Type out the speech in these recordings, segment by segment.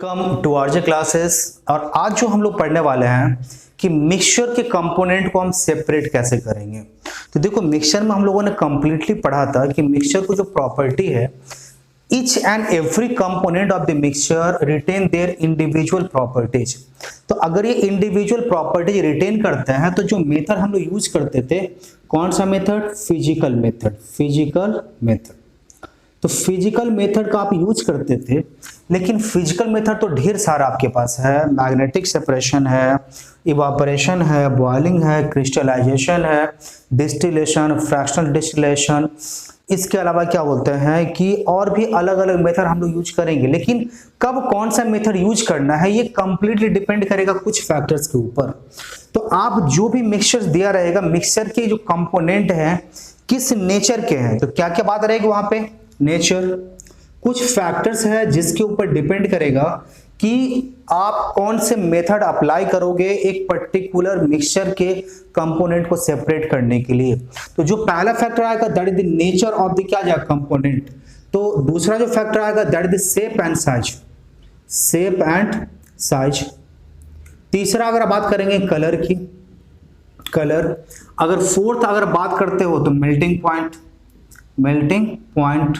Welcome to RJ classes. और आज जो हम लोग पढ़ने वाले हैं कि मिक्सचर के कंपोनेंट को हम सेपरेट कैसे करेंगे। तो देखो, मिक्सचर में हम लोगों ने कंप्लीटली पढ़ा था कि मिक्सचर को जो प्रॉपर्टी है, each and every component of the mixture retain their individual properties. तो अगर ये इंडिविजुअल प्रॉपर्टीज रिटेन करते हैं तो जो मेथड हम लोग यूज करते थे, कौन सा method? Physical method. Physical method, तो फिजिकल मेथड का आप यूज करते थे। लेकिन फिजिकल मेथड तो ढेर सारा आपके पास है। मैग्नेटिक सेपरेशन है, इवापोरेशन है, बॉइलिंग है, क्रिस्टलाइजेशन है, डिस्टिलेशन, फ्रैक्शनल डिस्टिलेशन। इसके अलावा क्या बोलते हैं कि और भी अलग अलग मेथड हम लोग यूज करेंगे। लेकिन कब कौन सा मेथड यूज करना है ये कंप्लीटली डिपेंड करेगा कुछ फैक्टर्स के ऊपर। तो आप जो भी मिक्सचर दिया रहेगा, मिक्सचर के जो कंपोनेंट हैं किस नेचर के हैं, तो क्या क्या बात रहेगी वहां पे? नेचर। कुछ फैक्टर्स है जिसके ऊपर डिपेंड करेगा कि आप कौन से मेथड अप्लाई करोगे एक पर्टिकुलर मिक्सचर के कंपोनेंट को सेपरेट करने के लिए। तो जो पहला फैक्टर आएगा that is the nature of the क्या जाएगा कंपोनेंट। तो दूसरा जो फैक्टर आएगा that is the shape and size. Shape and size. तीसरा अगर बात करेंगे कलर की, कलर। अगर फोर्थ अगर बात करते हो तो मेल्टिंग पॉइंट। Melting point.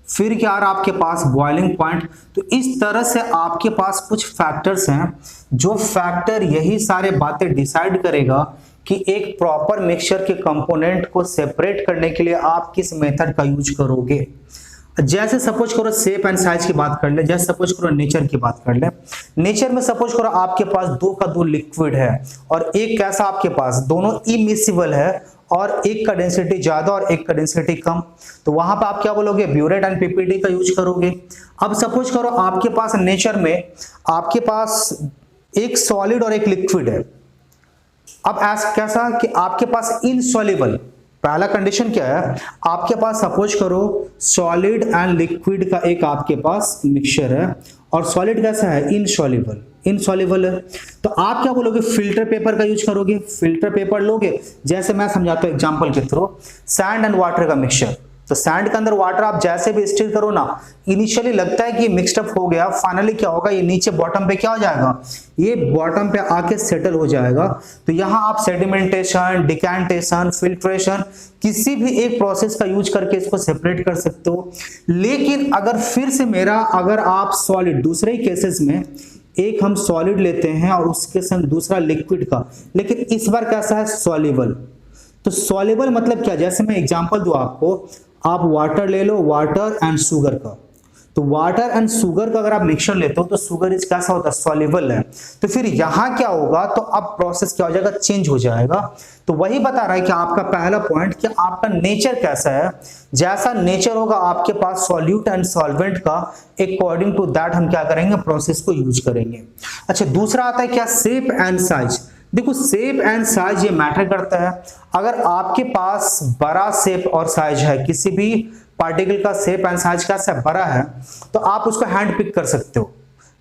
फिर क्या आ रहा आपके पास? Boiling point. तो इस तरह से आपके पास कुछ फैक्टर्स हैं जो फैक्टर यही सारे बातें डिसाइड करेगा कि एक प्रॉपर मिक्सचर के कंपोनेंट को सेपरेट करने के लिए आप किस मेथड का यूज करोगे। जैसे सपोज करो शेप एंड साइज की बात कर ले, जैसे सपोज करो नेचर की बात कर ले। नेचर में सपोज करो आपके पास दो का दो लिक्विड है और एक कैसा आपके पास, दोनों इमिसिबल है और एक का डेंसिटी ज्यादा और एक का डेंसिटी कम। तो वहां पर आप क्या बोलोगे? ब्यूरेट एंड पीपीटी का यूज करोगे। अब सपोज करो आपके पास नेचर में आपके पास एक सॉलिड और एक लिक्विड है। अब ऐसा कैसा कि आपके पास इनसॉल्युबल, पहला कंडीशन क्या है? आपके पास सपोज करो सॉलिड एंड लिक्विड का एक आपके पास मिक्सचर है और सॉलिड कैसा है? इनसॉल्युबल। इनसॉल्युबल है तो आप क्या बोलोगे? फिल्टर पेपर का यूज करोगे। फिल्टर पेपर लोगे, जैसे मैं समझाता हूं एग्जांपल के थ्रू। सैंड एंड वाटर का मिक्सचर, तो सैंड के अंदर वाटर आप जैसे भी स्टिर करो ना, इनिशियली लगता है कि मिक्स्ड अप हो गया, फाइनली क्या होगा? ये नीचे बॉटम पे क्या हो जाएगा? ये बॉटम पे आके सेटल हो जाएगा। तो यहां आप सेडिमेंटेशन, डिकैंटेशन, फिल्ट्रेशन किसी भी एक प्रोसेस का यूज करके इसको सेपरेट कर सकते हो। लेकिन अगर फिर से अगर आप सॉलिड, दूसरे ही केसेस में एक हम सॉलिड लेते हैं और उसके संग दूसरा लिक्विड का, लेकिन इस बार कैसा है? सॉल्युबल। तो सॉल्युबल मतलब क्या? जैसे मैं एग्जांपल दूं आपको, आप वाटर ले लो, वाटर एंड शुगर का। तो वाटर एंड शुगर का अगर आप मिक्सचर लेते हो तो शुगर इज कैसा होता है? सॉल्युबल है। तो फिर यहां क्या होगा? तो अब प्रोसेस क्या हो जाएगा? चेंज हो जाएगा। तो वही बता रहा है कि आपका पहला पॉइंट कि आपका नेचर कैसा है। जैसा नेचर होगा आपके पास सॉल्यूट एंड सॉल्वेंट का, अकॉर्डिंग टू दैट हम क्या करेंगे? प्रोसेस को यूज करेंगे। अच्छा, दूसरा आता है क्या? Shape and size. देखो, शेप एंड साइज ये मैटर करता है। अगर आपके पास बड़ा शेप और साइज है, किसी भी पार्टिकल का शेप एंड साइज कैसा बड़ा है, तो आप उसको हैंड पिक कर सकते हो।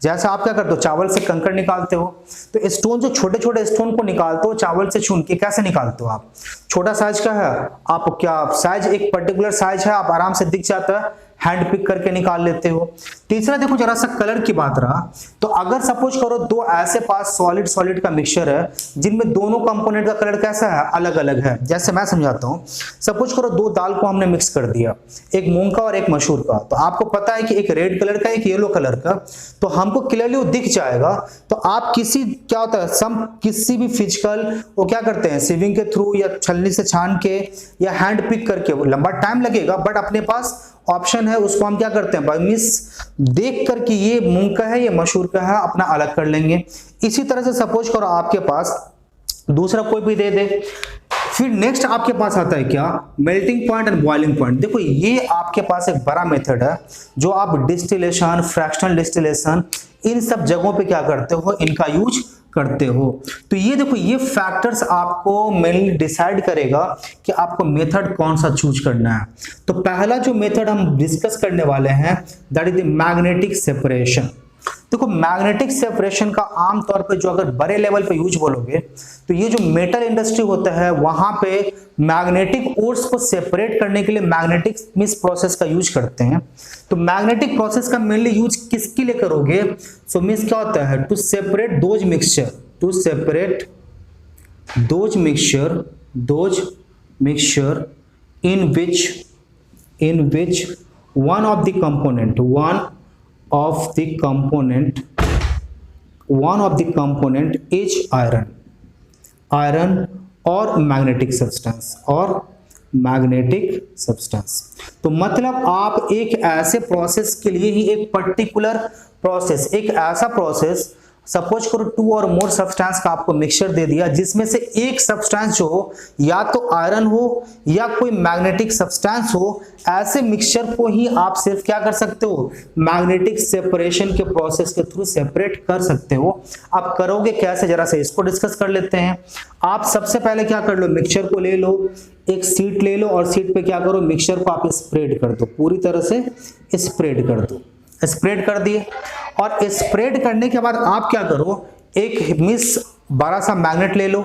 जैसे आप क्या करते हो? चावल से कंकड़ निकालते हो, तो स्टोन, जो छोटे छोटे स्टोन को निकालते हो चावल से चुन के, कैसे निकालते हो आप? छोटा साइज का है, आप क्या साइज, एक पर्टिकुलर साइज है, आप आराम से दिख जाता है, हैंड पिक करके निकाल लेते हो। तीसरा देखो, जरा सा कलर की बात रहा, तो अगर सपोज करो दो ऐसे पास सॉलिड सॉलिड का मिक्सचर है जिनमें दोनों कंपोनेंट का कलर कैसा है? अलग अलग है। जैसे मैं समझाता हूं, सपोज करो दो दाल को हमने मिक्स कर दिया, एक मूंग का और एक मसूर का। तो आपको पता है कि एक रेड कलर का, एक येलो कलर का, तो हमको क्लियरली वो दिख जाएगा। तो आप क्या होता है, किसी भी फिजिकल वो क्या करते हैं? सीविंग के थ्रू या छलनी से छान के या हैंड पिक करके, वो लंबा टाइम लगेगा बट अपने पास ऑप्शन है, उसको हम क्या करते हैं? बाय मिस देख करके ये मूंग का है, ये मसूर का है, अपना अलग कर लेंगे। इसी तरह से सपोज करो आपके पास दूसरा कोई भी दे दे। फिर नेक्स्ट आपके पास आता है क्या? Melting point and boiling point. देखो, ये आपके पास एक बड़ा मेथड है जो आप डिस्टिलेशन, फ्रैक्शनल डिस्टिलेशन, इन सब जगहों पे क्या करते हो? इनका यूज करते हो। तो ये देखो, ये फैक्टर्स आपको मेनली डिसाइड करेगा कि आपको मेथड कौन सा चूज करना है। तो पहला जो मेथड हम डिस्कस करने वाले हैं that is the magnetic separation. देखो मैग्नेटिक सेपरेशन का आमतौर पे जो अगर बड़े लेवल पे यूज बोलोगे तो ये जो मेटल इंडस्ट्री होता है वहां पे मैग्नेटिक ओर्स को सेपरेट करने के लिए मैग्नेटिक मिक्स प्रोसेस का यूज करते हैं। तो मैग्नेटिक प्रोसेस का मेनली यूज किसके लिए करोगे? सो मींस क्या होता है? To separate those mixture, to separate those mixture in which one of the component is iron or magnetic substance। तो मतलब आप एक ऐसे प्रोसेस के लिए ही एक पर्टिकुलर प्रोसेस, एक ऐसा प्रोसेस, सपोज करो 2 और मोर सब्सटेंस का आपको मिक्सचर दे दिया जिसमें से एक सब्सटेंस जो हो या तो आयरन हो या कोई मैग्नेटिक सब्सटेंस हो, ऐसे मिक्सचर को ही आप सिर्फ क्या कर सकते हो? मैग्नेटिक सेपरेशन के प्रोसेस के थ्रू सेपरेट कर सकते हो। आप करोगे कैसे, जरा से इसको डिस्कस कर लेते हैं। आप सबसे पहले क्या कर लो, मिक्सचर को ले लो, एक शीट ले लो और शीट पे क्या करो, मिक्सचर को आप स्प्रेड कर दो, पूरी तरह से स्प्रेड कर दो। स्प्रेड कर दिए और स्प्रेड करने के बाद आप क्या करो, एक मिस बड़ा सा मैग्नेट ले लो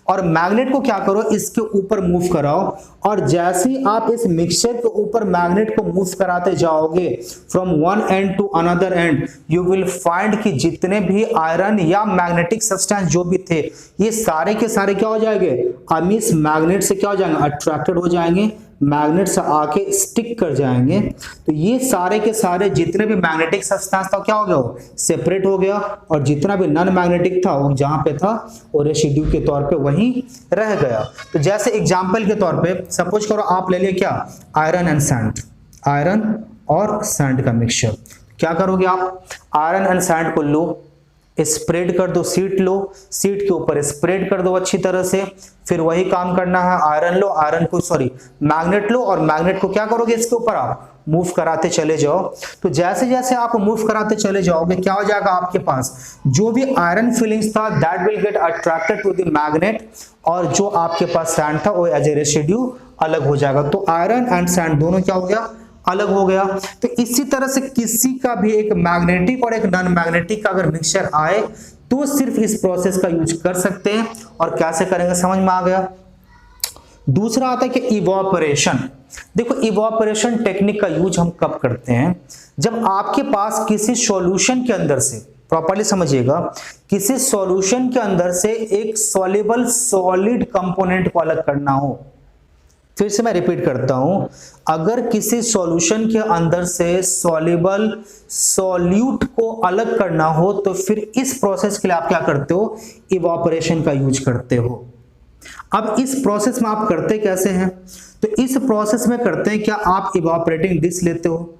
और मैग्नेट को क्या करो, इसके ऊपर मूव कराओ और जैसे ही आप इस मिक्सचर के ऊपर मैग्नेट को मूव कराते जाओगे from one end to another end, you will find कि जितने भी आयरन या मैग्नेटिक सब्सटेंस जो भी थे ये सारे के सारे क्या हो जाएंगे, इस मैग्नेट से क्या हो जाएंगे, अट्रैक्टेड हो जाएंगे, मैग्नेट से आके स्टिक कर जाएंगे। तो ये सारे के सारे जितने भी मैग्नेटिक सब्सटेंस था क्या हो गया, वो सेपरेट हो गया और जितना भी नॉन मैग्नेटिक था वो जहां पे था वो रेसिड्यू के तौर पे वहीं रह गया। तो जैसे एग्जांपल के तौर पे सपोज करो आप ले लिए क्या, आयरन एंड सैंड, आयरन और सैंड का मिक्सचर। क्या करोगे आप, आयरन एंड सैंड को लो, स्प्रेड कर दो, सीट लो, सीट के ऊपर स्प्रेड कर दो अच्छी तरह से। फिर वही काम करना है, आयरन लो, आयरन को मैग्नेट लो और मैग्नेट को क्या करोगे, इसके ऊपर आप मूव कराते चले जाओ। तो जैसे जैसे आप मूव कराते चले जाओगे क्या हो जाएगा, आपके पास जो भी आयरन फिलिंग्स था that will get attracted to the magnet और जो आपके पास सैंड था वो एज ए रेसिड्यू अलग हो जाएगा। तो आयरन एंड सैंड दोनों क्या हो गया, अलग हो गया। तो इसी तरह से किसी का भी एक मैग्नेटिक और एक नॉन मैग्नेटिक का अगर मिक्सचर आए तो सिर्फ इस प्रोसेस का यूज कर सकते हैं। और कैसे करेंगे समझ में आ गया। दूसरा आता है कि इवोपरेशन। देखो इवोपरेशन टेक्निक का यूज हम कब करते हैं, जब आपके पास किसी सॉल्यूशन के अंदर से, प्रॉपर्ली समझिएगा, किसी सॉल्यूशन के अंदर से एक सॉल्युबल सॉलिड कंपोनेंट को अलग करना हो। फिर से मैं रिपीट करता हूं, अगर किसी सॉल्यूशन के अंदर से सॉल्युबल सॉल्यूट को अलग करना हो तो फिर इस प्रोसेस के लिए आप क्या करते हो, इवोपरेशन का यूज करते हो। अब इस प्रोसेस में आप करते कैसे हैं, तो इस प्रोसेस में करते हैं क्या, आप इवोपरेटिंग डिश लेते हो,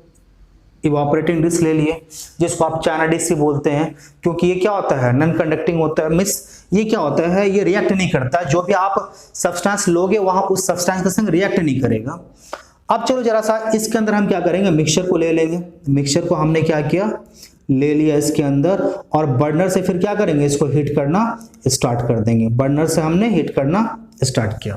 इवोपरेटिंग डिश ले लिए जिसको आप चाइना डिश बोलते हैं, क्योंकि ये क्या होता है, नॉन कंडक्टिंग होता है, मिस ये क्या होता है, ये रिएक्ट नहीं करता, जो भी आप सब्सटेंस लोगे वहां उस सब्सटेंस के संग रिएक्ट नहीं करेगा। अब चलो जरा सा इसके अंदर हम क्या करेंगे, मिक्सचर को ले लेंगे, मिक्सचर को हमने क्या किया, ले लिया इसके अंदर और बर्नर से फिर क्या करेंगे, इसको हीट करना स्टार्ट कर देंगे। बर्नर से हमने हीट करना स्टार्ट किया,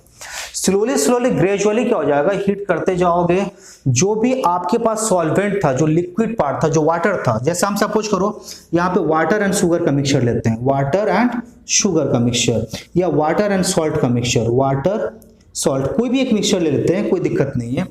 स्लोली स्लोली ग्रेजुअली क्या हो जाएगा, हीट करते जाओगे। जो भी आपके पास सॉल्वेंट था, जो लिक्विड पार्ट था, जो वाटर था, जैसे हम सपोज करो यहाँ पे वाटर एंड शुगर का मिक्सचर लेते हैं, वाटर एंड शुगर का मिक्सचर या वाटर एंड सॉल्ट का मिक्सचर, वाटर सॉल्ट कोई भी एक मिक्सचर ले लेते हैं, कोई दिक्कत नहीं है।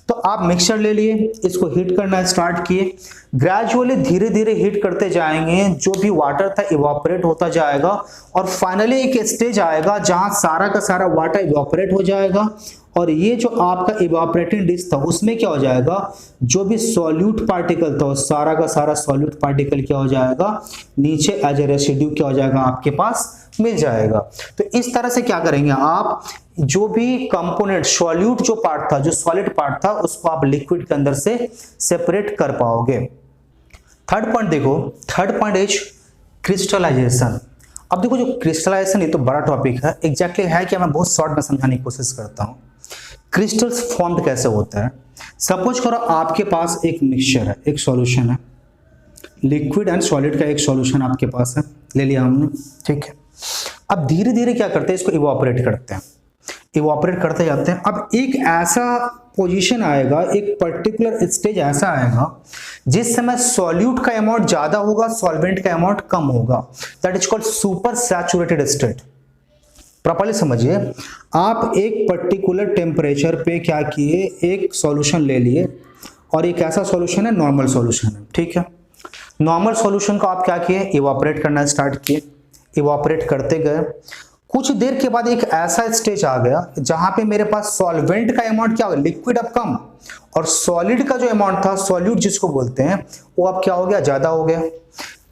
तो आप मिक्सचर ले लिए, इसको हीट करना स्टार्ट किए, ग्रेजुअली धीरे धीरे हीट करते जाएंगे, जो भी वाटर था इवापोरेट होता जाएगा और फाइनली एक स्टेज आएगा जहां सारा का सारा वाटर इवापोरेट हो जाएगा और ये जो आपका इवापोरेटिंग डिश था उसमें क्या हो जाएगा, जो भी सॉल्यूट पार्टिकल था सारा का सारा सॉल्यूट पार्टिकल क्या हो जाएगा, नीचे एज ए रेसिड्यू क्या हो जाएगा, आपके पास मिल जाएगा। तो इस तरह से क्या करेंगे आप, जो भी कंपोनेंट सॉल्यूट जो पार्ट था, जो सॉलिड पार्ट था, उसको आप लिक्विड के अंदर से सेपरेट कर पाओगे। थर्ड पॉइंट देखो, थर्ड पॉइंट इज क्रिस्टलाइजेशन। अब देखो जो क्रिस्टलाइजेशन ये तो बड़ा टॉपिक है, एग्जैक्टली है कि मैं बहुत शॉर्ट में समझाने की कोशिश करता हूं। क्रिस्टल्स फॉर्म्ड कैसे होता है, सपोज करो आपके पास एक मिक्सचर है, एक सॉल्यूशन है, लिक्विड एंड सॉलिड का एक सॉल्यूशन आपके पास है, ले लिया हमने, ठीक है। अब धीरे धीरे क्या करते हैं, इसको इवापोरेट करते हैं, इवापोरेट करते जाते हैं। अब एक ऐसा पोजीशन आएगा, एक पर्टिकुलर स्टेज ऐसा आएगा जिस समय सॉल्यूट का अमाउंट ज्यादा होगा, सॉल्वेंट का अमाउंट कम होगा, that is called super saturated state. Properly समझिए, आप एक पर्टिकुलर टेम्परेचर पे क्या किए, एक सॉल्यूशन ले लिए और एक ऐसा सॉल्यूशन है नॉर्मल सॉल्यूशन है, ठीक है। नॉर्मल सॉल्यूशन को आप क्या किए, इवापोरेट करना स्टार्ट किए, इवापोरेट करते गए, कुछ देर के बाद एक ऐसा स्टेज आ गया जहां पे मेरे पास सॉल्वेंट का अमाउंट क्या हो गया, लिक्विड अब कम, और सॉलिड का जो अमाउंट था, सॉल्यूट जिसको बोलते हैं, वो अब क्या हो गया, ज्यादा हो गया।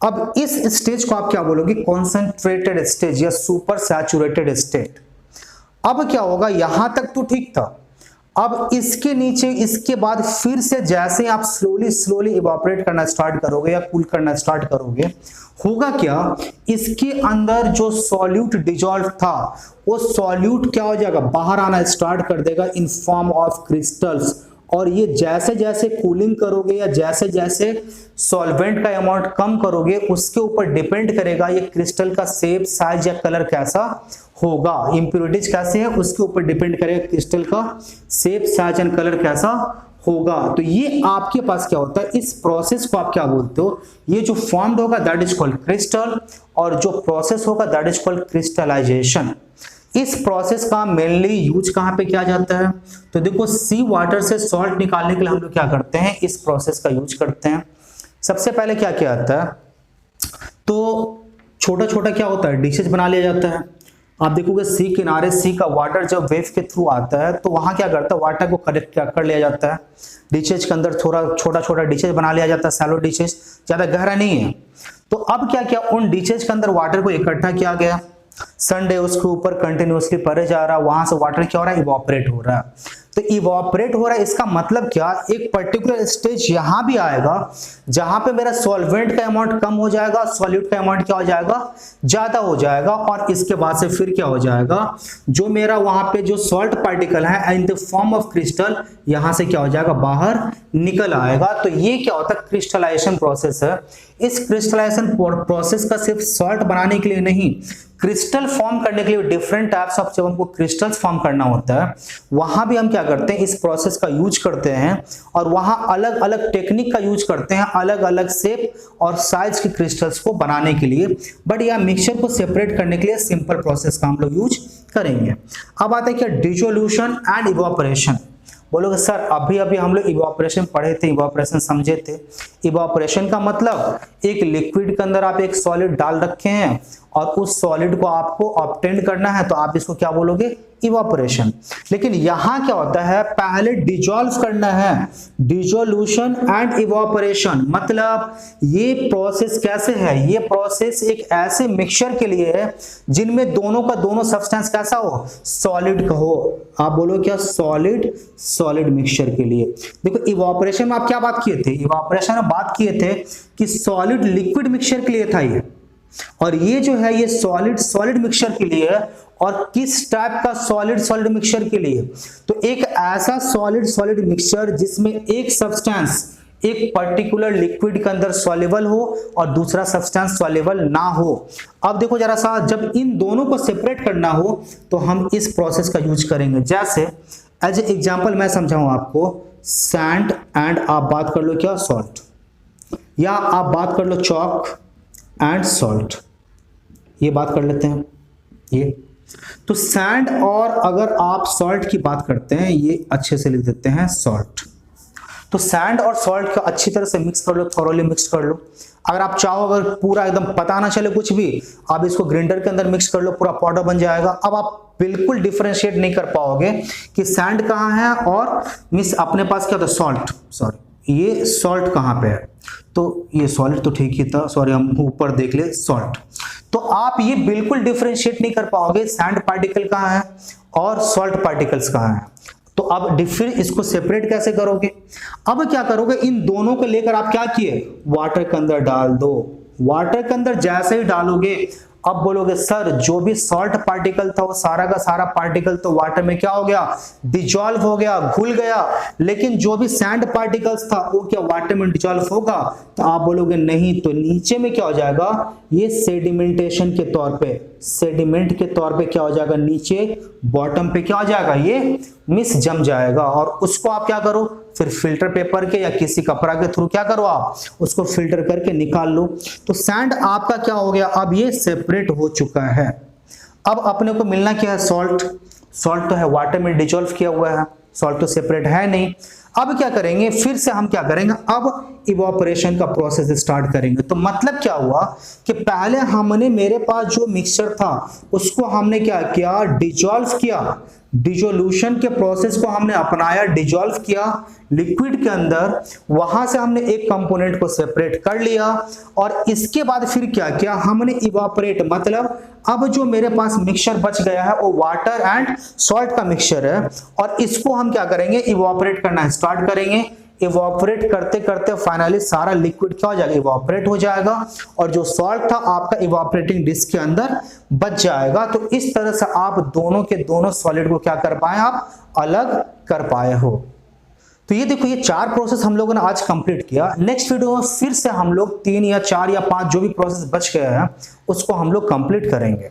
अब इस स्टेज को आप क्या बोलोगे, कॉन्सेंट्रेटेड स्टेज या सुपर सैचुरेटेड स्टेट। अब क्या होगा, यहां तक तो ठीक था, अब इसके नीचे इसके बाद फिर से जैसे आप स्लोली इवापोरेट करना स्टार्ट करोगे या कूल करना स्टार्ट करोगे, होगा क्या, इसके अंदर जो सॉल्यूट डिजॉल्व था वो सॉल्यूट क्या हो जाएगा, बाहर आना स्टार्ट कर देगा इन फॉर्म ऑफ क्रिस्टल्स। और ये जैसे जैसे कूलिंग करोगे या जैसे जैसे सॉल्वेंट का अमाउंट कम करोगे, उसके ऊपर डिपेंड करेगा ये क्रिस्टल का शेप, साइज या कलर कैसा होगा, इंप्योरिटीज कैसे है उसके ऊपर डिपेंड करेगा क्रिस्टल का शेप, साइज एंड कलर कैसा होगा। तो ये आपके पास क्या होता है, इस प्रोसेस को आप क्या बोलते हो, ये जो फॉर्म्ड होगा दैट इज कॉल्ड क्रिस्टल, और जो प्रोसेस होगा दैट इज कॉल्ड क्रिस्टलाइजेशन। इस प्रोसेस का मेनली यूज कहां पे किया जाता है, तो देखो सी वाटर से सॉल्ट निकालने के लिए हम लोग क्या करते हैं, इस प्रोसेस का यूज करते हैं। सबसे पहले क्या किया जाता है, तो छोटा छोटा क्या होता है, डिशेज बना लिया जाता है। आप देखोगे सी किनारे, सी का वाटर जब वेव के थ्रू आता है तो वहां क्या करता है, वाटर को कलेक्ट कर लिया जाता है, डिशेज के अंदर थोड़ा छोटा छोटा डिशेज बना लिया जाता है, सैलो डिशेज, ज्यादा गहरा नहीं है। तो अब क्या किया, उन डिशेज के अंदर वाटर को इकट्ठा किया गया, संडे उसके ऊपर कंटिन्यूअसली परे जा रहा है, वहां से वाटर क्या हो रहा है, इवापोरेट हो रहा है। तो इवापोरेट हो रहा है, इसका मतलब क्या, एक पर्टिकुलर स्टेज यहां भी आएगा जहां पे मेरा सॉल्वेंट का अमाउंट कम हो जाएगा, सॉल्यूट का अमाउंट क्या हो जाएगा, ज्यादा हो जाएगा, और इसके बाद से फिर क्या हो जाएगा, जो मेरा वहां पे जो सॉल्ट पार्टिकल है in the form of crystal, यहां से क्या हो जाएगा, बाहर निकल आएगा। तो ये क्या होता है, क्रिस्टलाइजेशन प्रोसेस है। इस क्रिस्टलाइजेशन प्रोसेस का सिर्फ सॉल्ट बनाने के लिए नहीं, क्रिस्टल फॉर्म करने के लिए डिफरेंट टाइप्स ऑफ, जब हमको क्रिस्टल्स फॉर्म करना होता है वहां भी हम क्या करते हैं, इस प्रोसेस का यूज करते हैं, और वहां अलग अलग टेक्निक का यूज करते हैं, अलग अलग शेप और साइज के क्रिस्टल्स को बनाने के लिए। बट यह मिक्सचर को सेपरेट करने के लिए सिंपल प्रोसेस का हम लोग यूज करेंगे। अब आता है क्या, डिसोल्यूशन एंड इवापोरेशन। बोलोगे सर अभी अभी हम लोग इवापोरेशन पढ़े थे, इवापोरेशन समझे थे। इवापोरेशन का मतलब एक लिक्विड के अंदर आप एक सॉलिड डाल रखे हैं और उस सॉलिड को आपको ऑब्टेन करना है, तो आप इसको क्या बोलोगे, इवापोरेशन। लेकिन यहां क्या होता है, पहले डिजॉल्व करना है, डिसोल्यूशन एंड इवापोरेशन। मतलब ये प्रोसेस कैसे है, ये प्रोसेस एक ऐसे मिक्सचर के लिए है जिनमें दोनों का दोनों सब्सटेंस कैसा हो, सॉलिड का हो। आप बोलो क्या, सॉलिड सॉलिड मिक्सचर के लिए। देखो इवापोरेशन में आप क्या बात किए थे, इवापोरेशन में बात किए थे कि सॉलिड लिक्विड मिक्सचर के लिए था ये, और ये जो है ये सॉलिड सॉलिड मिक्सचर के लिए है। और किस टाइप का सॉलिड सॉलिड मिक्सचर के लिए, तो एक ऐसा सॉलिड सॉलिड मिक्सचर जिसमें एक सब्सटेंस एक पर्टिकुलर लिक्विड के अंदर सॉल्युबल हो और दूसरा सब्सटेंस सॉल्युबल ना हो। अब देखो जरा सा, जब इन दोनों को सेपरेट करना हो तो हम इस प्रोसेस का यूज करेंगे। जैसे एज ए एग्जांपल मैं समझाऊं आपको, सैंड एंड आप बात कर लो क्या, सॉल्ट, या आप बात कर लो चॉक एंड सॉल्ट, ये बात कर लेते हैं। ये तो सैंड और अगर आप सॉल्ट की बात करते हैं, ये अच्छे से लिख देते हैं सॉल्ट। तो सैंड और सॉल्ट को अच्छी तरह से मिक्स कर लो, थोरोली मिक्स कर लो। अगर आप चाहो, अगर पूरा एकदम पता ना चले कुछ भी, आप इसको ग्राइंडर के अंदर मिक्स कर लो, पूरा पाउडर बन जाएगा। अब आप बिल्कुल डिफरेंशिएट नहीं कर पाओगे कि सैंड कहाँ है और मिस अपने पास क्या होता है, सॉल्ट, सॉरी ये सॉल्ट कहाँ पे है, तो ये सॉलिड तो ठीक ही था, सॉरी हम ऊपर देख ले सॉल्ट। तो आप ये बिल्कुल डिफरेंशिएट नहीं कर पाओगे सैंड पार्टिकल कहाँ है और सॉल्ट पार्टिकल्स कहाँ है। तो अब फिर इसको सेपरेट कैसे करोगे, अब क्या करोगे, इन दोनों को लेकर आप क्या किए, वाटर के अंदर डाल दो। वाटर के अंदर जैसे ही डालोगे अब बोलोगे सर जो भी सॉल्ट पार्टिकल था वो सारा का सारा पार्टिकल तो वाटर में क्या हो गया, डिजॉल्व हो गया, घुल गया, लेकिन जो भी सैंड पार्टिकल्स था वो क्या वाटर में डिजॉल्व होगा? तो आप बोलोगे नहीं, तो नीचे में क्या हो जाएगा, ये सेडिमेंटेशन के तौर पे, सेडिमेंट के तौर पे क्या हो जाएगा, नीचे बॉटम पे क्या हो जाएगा, ये मिस जम जाएगा। और उसको आप क्या करो, फिर फिल्टर पेपर के या किसी कपड़ा के थ्रू क्या करो, आप उसको फिल्टर करके निकाल लो। तो सैंड आपका क्या हो गया, अब ये सेपरेट हो चुका है। अब अपने को मिलना क्या है, सॉल्ट। सॉल्ट तो है वाटर में डिजॉल्व किया हुआ है, सॉल्ट तो सेपरेट है नहीं। अब क्या करेंगे, फिर से हम क्या करेंगे, अब इवोपरेशन का प्रोसेस स्टार्ट करेंगे। तो मतलब क्या हुआ कि पहले हमने, मेरे पास जो मिक्सचर था उसको हमने क्या किया, डिजॉल्व किया, डिजोल्यूशन के प्रोसेस को हमने अपनाया, डिजॉल्व किया लिक्विड के अंदर, वहां से हमने एक कंपोनेंट को सेपरेट कर लिया और इसके बाद फिर क्या किया, हमने इवापोरेट, मतलब अब जो मेरे पास मिक्सचर बच गया है वो वाटर एंड सॉल्ट का मिक्सचर है और इसको हम क्या करेंगे, इवापोरेट करना स्टार्ट करेंगे। इवापोरेट करते करते फाइनली सारा लिक्विड क्या हो जाएगा, इवापोरेट हो जाएगा और जो सॉल्ट था आपका इवापोरेटिंग डिस्क के अंदर बच जाएगा। तो इस तरह से आप दोनों के दोनों सॉलिड को क्या कर पाए, आप अलग कर पाए हो। तो ये देखो, ये 4 प्रोसेस हम लोगों ने आज कंप्लीट किया। नेक्स्ट वीडियो में फिर से हम लोग 3 या 4 या 5 जो भी प्रोसेस बच गया है उसको हम लोग कंप्लीट करेंगे।